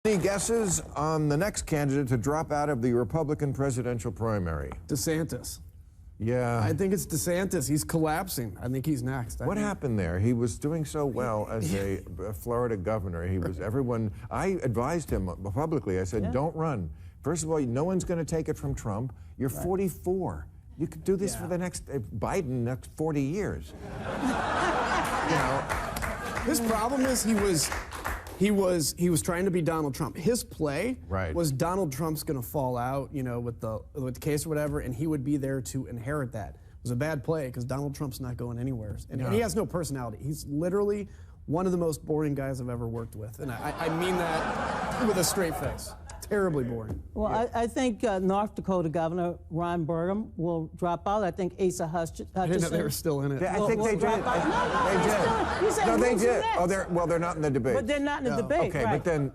Any guesses on the next candidate to drop out of the Republican presidential primary? DeSantis. Yeah. I think it's DeSantis. He's collapsing. I think he's next. What happened there? He was doing so well as a Florida governor. He was I advised him publicly. I said, don't run. First of all, no one's going to take it from Trump. You're 44. You could do this for the next Biden next 40 years. You know. His problem is he was trying to be Donald Trump. His play was Donald Trump's going to fall out, you know, with the case or whatever, and he would be there to inherit that. It was a bad play because Donald Trump's not going anywhere, and he has no personality. He's literally one of the most boring guys I've ever worked with, and I mean that with a straight face. Terribly boring. Well, I think North Dakota Governor Ron Burgum will drop out. I think Asa Hutchinson. I didn't know they were still in it. I think they did. They did. Oh, they're not in the debate. But they're not in the debate. Okay, right. but then.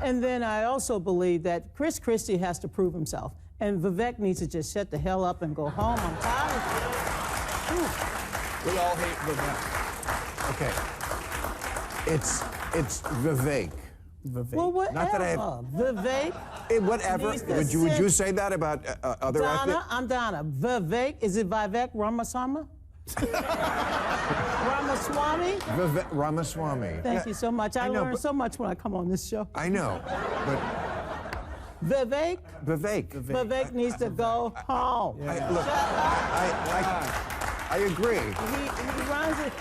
And then I also believe that Chris Christie has to prove himself, and Vivek needs to just shut the hell up and go home. I'm tired of it. We all hate Vivek. Okay. It's Vivek. Vivek. Well, whatever. Not that I have, Vivek. whatever. Would you say that about other Donna, I'm Donna. Vivek. Is it Vivek Ramaswamy? Ramaswamy? Ramaswamy. Thank you so much. I learn so much when I come on this show. I know, but Vivek. Vivek Needs to go home. I agree. He runs it.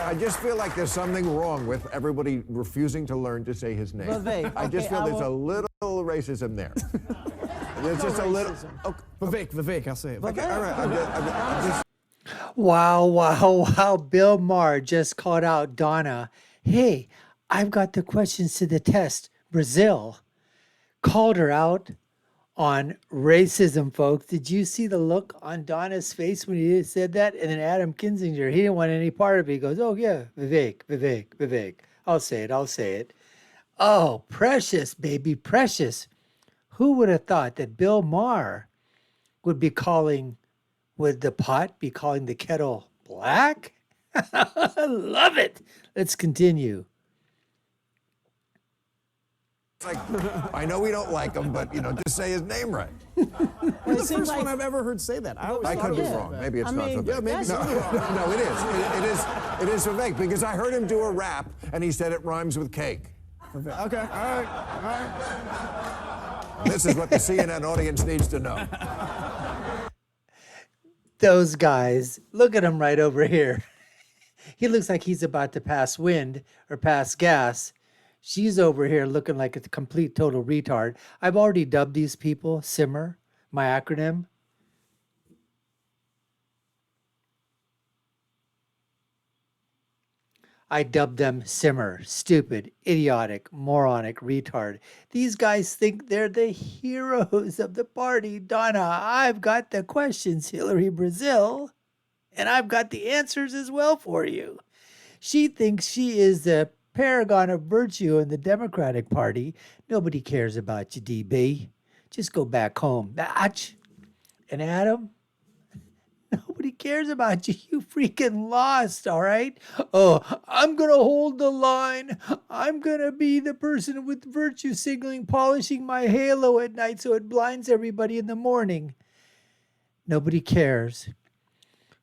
I just feel like there's something wrong with everybody refusing to learn to say his name. Vivek. I just feel there's a little racism there. There's just a little. Okay. Vivek, I'll say it. Okay, all right. I'm just. Wow. Bill Maher just called out Donna. Hey, I've got the questions to the test. Brazil called her out on racism, folks. Did you see the look on Donna's face when he said that? And then Adam Kinzinger, he didn't want any part of it. He goes, oh, yeah, Vivek. I'll say it. Oh, precious, baby, precious. Who would have thought that Bill Maher would be calling the kettle black? Love it. Let's continue. Like, I know we don't like him, but just say his name right. It's the first one I've ever heard say that. I could be wrong. Maybe it's not Vivek. Yeah, maybe no, it is Vivek because I heard him do a rap and he said it rhymes with cake. Okay, all right. This is what the CNN audience needs to know. Those guys, look at him right over here. He looks like he's about to pass wind or pass gas. She's over here looking like a complete total retard. I've already dubbed these people SIMMER, my acronym. I dubbed them SIMMER, stupid, idiotic, moronic, retard. These guys think they're the heroes of the party. Donna, I've got the questions, Hillary Brazile, and I've got the answers as well for you. She thinks she is the paragon of virtue in the Democratic Party. Nobody cares about you, DB. Just go back home. Batch. And Adam, nobody cares about you. You freaking lost, all right? Oh, I'm going to hold the line. I'm going to be the person with virtue signaling, polishing my halo at night so it blinds everybody in the morning. Nobody cares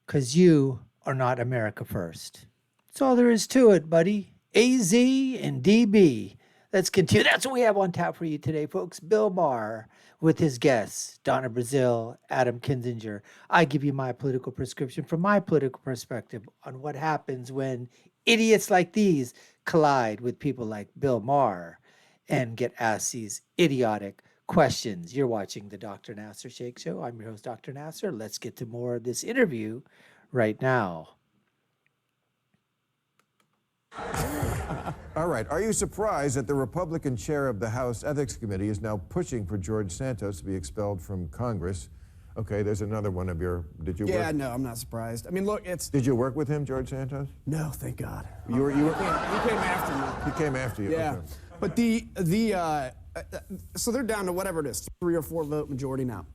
because you are not America first. That's all there is to it, buddy. AZ and DB. Let's continue. That's what we have on tap for you today, folks. Bill Maher with his guests, Donna Brazile, Adam Kinzinger. I give you my political prescription from my political perspective on what happens when idiots like these collide with people like Bill Maher and get asked these idiotic questions. You're watching the Dr. Nasir Shaikh Show. I'm your host, Dr. Nasir. Let's get to more of this interview right now. All right. Are you surprised that the Republican chair of the House Ethics Committee is now pushing for George Santos to be expelled from Congress? Okay, there's another one of your. Did you? Yeah, no, I'm not surprised. I mean, look, it's. Did you work with him, George Santos? No, thank God. You were. He came after me. He came after you. Yeah, okay. But so they're down to whatever it is, 3 or 4 vote majority now.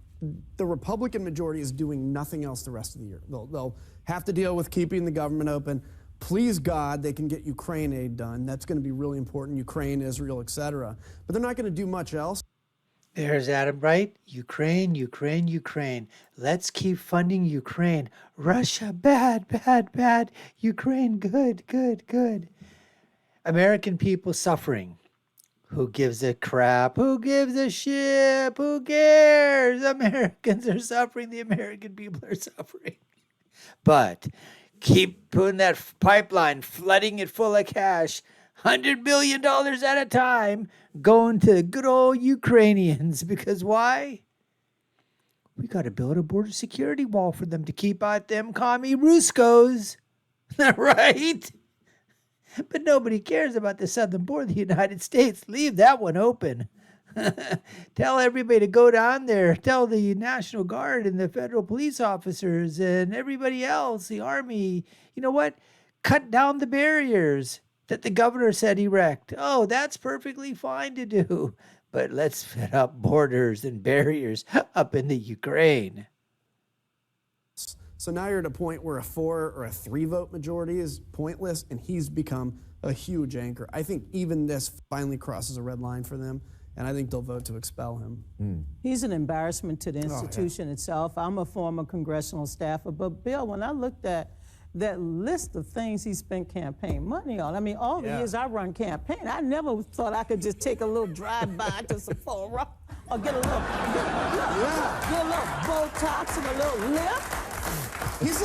The Republican majority is doing nothing else the rest of the year. They'll have to deal with keeping the government open. please God, they can get Ukraine aid done. That's going to be really important. Ukraine, Israel, etc. But they're not going to do much else. There's Adam, right? Ukraine, Ukraine, Ukraine. Let's keep funding Ukraine. Russia, bad, bad, bad. Ukraine, good, good, good. American people suffering. Who gives a crap? Who gives a shit? Who cares? Americans are suffering. The American people are suffering. But keep putting that pipeline, flooding it full of cash, $100 billion at a time, going to good old Ukrainians. Because why? We got to build a border security wall for them to keep out them commie Ruskos. Right? But nobody cares about the southern border of the United States. Leave that one open. Tell everybody to go down there. Tell the National Guard and the federal police officers and everybody else, the Army, you know what? Cut down the barriers that the governor said erect. Oh, that's perfectly fine to do. But let's fit up borders and barriers up in the Ukraine. So now you're at a point where a 4 or a 3 vote majority is pointless, and he's become a huge anchor. I think even this finally crosses a red line for them, and I think they'll vote to expel him. He's an embarrassment to the institution itself. I'm a former congressional staffer, but Bill, when I looked at that list of things he spent campaign money on, I mean, all the years I run campaign, I never thought I could just take a little drive-by to Sephora or get a little Botox and a little lip. He's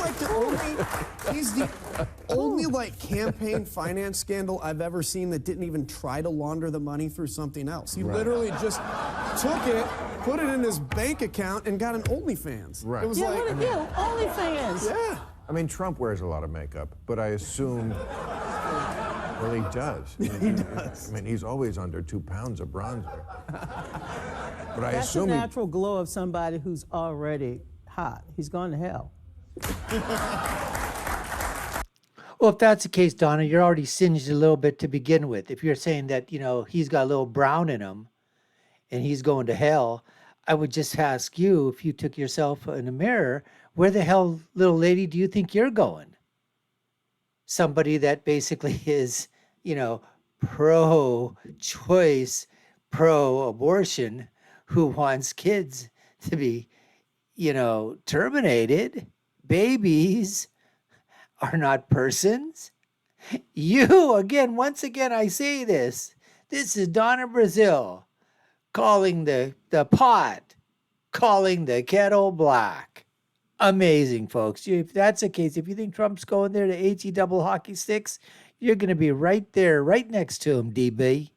the only like campaign finance scandal I've ever seen that didn't even try to launder the money through something else. He literally just took it, put it in his bank account, and got an OnlyFans. Right. It was Yeah, like, what did you? OnlyFans. yeah. I mean, Trump wears a lot of makeup, but I assume, well, he does. He does. I mean, he's always under 2 pounds of bronzer. But I That's the assume natural glow of somebody who's already hot. He's gone to hell. Well, if that's the case, Donna, you're already singed a little bit to begin with. If you're saying that, you know, he's got a little brown in him and he's going to hell, I would just ask you, if you took yourself in a mirror, where the hell, little lady, do you think you're going? Somebody that basically is, you know, pro-choice, pro-abortion, who wants kids to be, you know, terminated. Babies are not persons. You, again, once again, I say this. This is Donna Brazile calling the pot, calling the kettle black. Amazing, folks. If that's the case, if you think Trump's going there to HE double hockey sticks, you're going to be right there, right next to him, DB.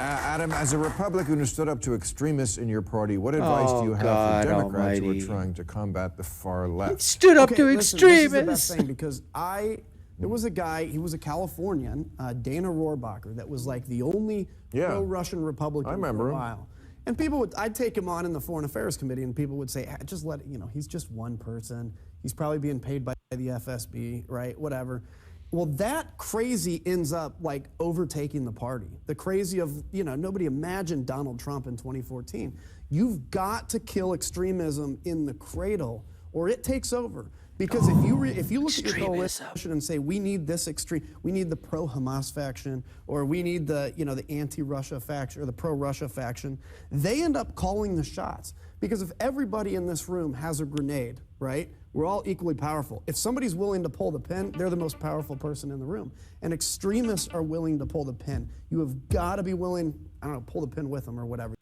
Adam, as a Republican who stood up to extremists in your party, what advice do you have God for Democrats almighty. who are trying to combat the far left? Stood up to Listen, this is the extremists. best thing because there was a guy, he was a Californian, Dana Rohrabacher, that was like the only pro-Russian Republican I remember for a him. while. And people would, I'd take him on in the Foreign Affairs Committee, and people would say, just let it, you know, he's just one person. He's probably being paid by the FSB, right? Whatever. Well, that crazy ends up like overtaking the party. The crazy of, you know, nobody imagined Donald Trump in 2014. You've got to kill extremism in the cradle or it takes over. Because if you look at your coalition and say, we need this extreme, we need the pro-Hamas faction, or we need the, you know, the anti-Russia faction or the pro-Russia faction, they end up calling the shots. Because if everybody in this room has a grenade, right? We're all equally powerful. If somebody's willing to pull the pin, they're the most powerful person in the room. And extremists are willing to pull the pin. You have got to be willing, I don't know, pull the pin with them or whatever.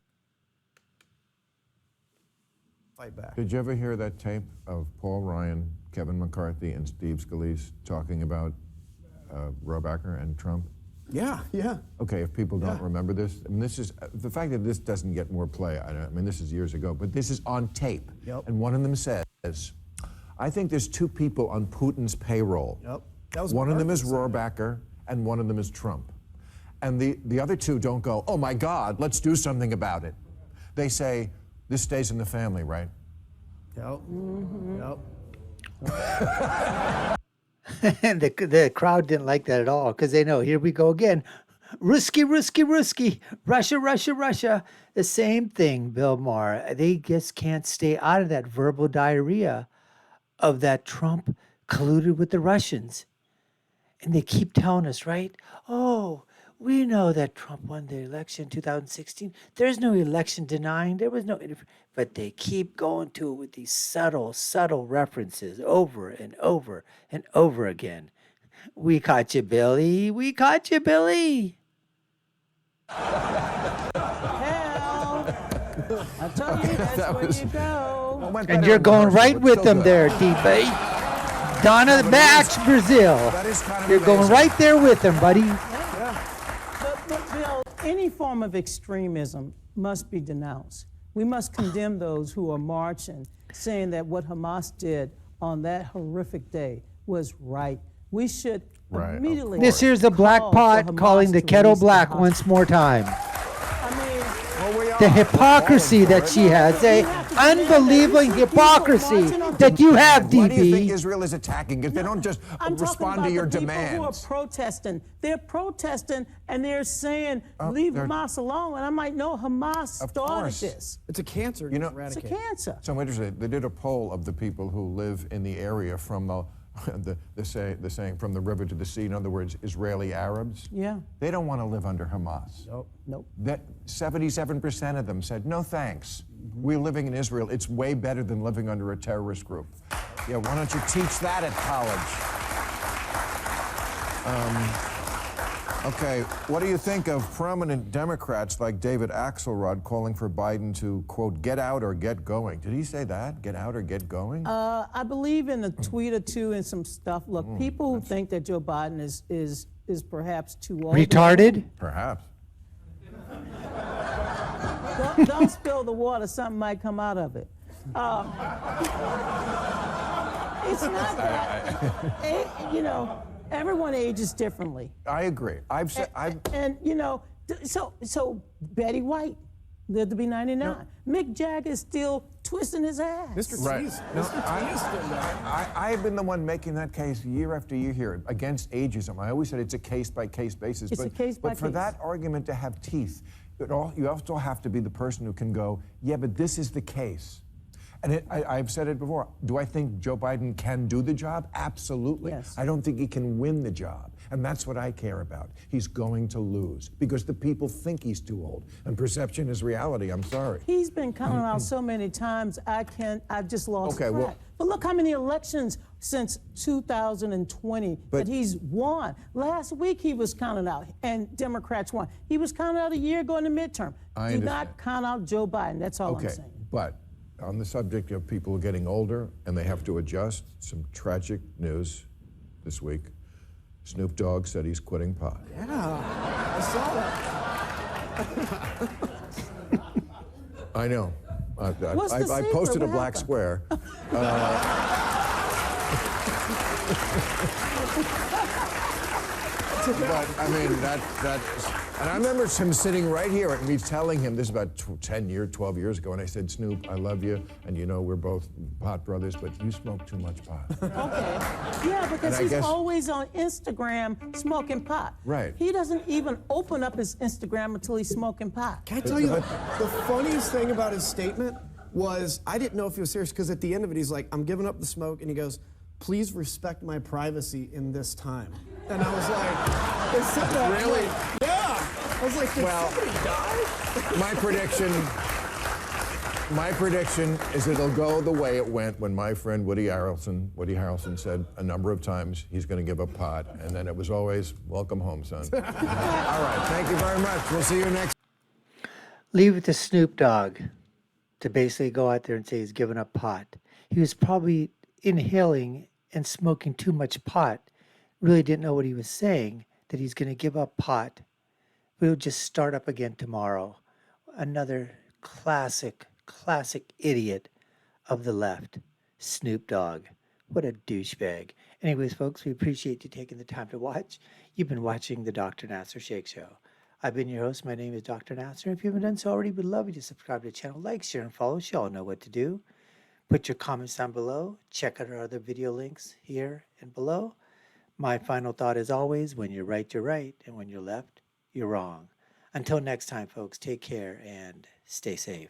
Fight back. Did you ever hear that tape of Paul Ryan, Kevin McCarthy, and Steve Scalise talking about Rohrabacher and Trump? Yeah, yeah. Okay, if people don't remember this, I mean, this is the fact that this doesn't get more play. I mean, this is years ago, but this is on tape. Yep. And one of them says, "I think there's 2 people on Putin's payroll. Yep. That was one of them is McCarthy saying Rohrabacher, and one of them is Trump. And the other 2 don't go, oh my God, let's do something about it. They say, this stays in the family, right? Yep. Mm-hmm. Yep. And the crowd didn't like that at all because they know, here we go again. Ruski, Russia, Russia, Russia. The same thing, Bill Maher. They just can't stay out of that verbal diarrhea of that Trump colluded with the Russians. And they keep telling us, right? Oh, we know that Trump won the election in 2016. There's no election denying. There was no, but they keep going to it with these subtle, subtle references over and over and over again. We caught you, Billy. We caught you, Billy. Hell, I told you that's where you go. And you're going right with them there, D-Bay. Donna Brazile. That is kind of You're going amazing. right there with them, buddy. But Bill, any form of extremism must be denounced. We must condemn those who are marching, saying that what Hamas did on that horrific day was right. We should immediately. This here's the black call pot for calling Hamas the to kettle release the black hostage. once more time. I mean, The hypocrisy that she has, the unbelievable hypocrisy that you have, Why do you think DB. Israel is attacking? If they don't just I'm respond talking to about your the people demands. who are protesting. They're protesting and they're saying, leave Hamas alone. And I'm like, no, Hamas started course. this. It's a cancer. You know, It's a eradicate. cancer. So interesting. They did a poll of the people who live in the area from the saying from the river to the sea. In other words, Israeli Arabs. Yeah. They don't want to live under Hamas. Nope. That 77% of them said no thanks. We're living in Israel. It's way better than living under a terrorist group. Yeah. Why don't you teach that at college? Okay, what do you think of prominent Democrats like David Axelrod calling for Biden to, quote, get out or get going? Did he say that? Get out or get going? I believe in a tweet or two and some stuff. Look, people who think that Joe Biden is perhaps too old. Retarded? Perhaps. Don't spill the water. Something might come out of it. It's not that. You know, everyone ages differently. I agree. And you know, so Betty White lived to be 99. Mick Jagger is still twisting his ass. Mr. Right. T's. No, Mr. T is still there. I have been the one making that case year after year here against ageism. I always said it's a case-by-case basis. It's a case by But for case. that argument to have teeth, you also have to be the person who can go, yeah, but this is the case. And I've said it before. Do I think Joe Biden can do the job? Absolutely. Yes. I don't think he can win the job. And that's what I care about. He's going to lose because the people think he's too old. And perception is reality. I'm sorry. He's been counted out so many times, I've just lost track. well- But look how many elections since 2020 that he's won. Last week he was counted out and Democrats won. He was counted out a year ago in the midterm. I Do understand. not count out Joe Biden. That's all I'm Okay, saying. but on the subject of people getting older and they have to adjust, some tragic news this week. Snoop Dogg said he's quitting pot. Yeah, I saw that. I know. What's the I secret? posted a What black happened? square. But I mean, and I remember him sitting right here and me telling him, this is about 12 years ago, and I said, Snoop, I love you, and you know we're both pot brothers, but you smoke too much pot. Okay. Yeah, because I he's guess- always on Instagram smoking pot. Right. He doesn't even open up his Instagram until he's smoking pot. Can I tell you, the funniest thing about his statement was I didn't know if he was serious because at the end of it, he's like, I'm giving up the smoke, and he goes, please respect my privacy in this time. And I was like, they said that. Really? Yeah. I was like, did Well, somebody die? My prediction is it'll go the way it went when my friend Woody Harrelson said a number of times he's going to give up pot, and then it was always, welcome home, son. All right, thank you very much. We'll see you next. Leave it to Snoop Dogg to basically go out there and say he's given up pot. He was probably inhaling and smoking too much pot. Really didn't know what he was saying, that he's going to give up pot. We'll just start up again tomorrow. Another classic idiot of the left, Snoop Dogg. What a douchebag. Anyways, folks, we appreciate you taking the time to watch. You've been watching the Dr. Nasir Shaikh Show. I've been your host. My name is Dr. Nasir. If you haven't done so already, we'd love you to subscribe to the channel, like, share, and follow. You all know what to do. Put your comments down below. Check out our other video links here and below. My final thought is always, when you're right, you're right, and when you're left, you're wrong. Until next time, folks, take care and stay safe.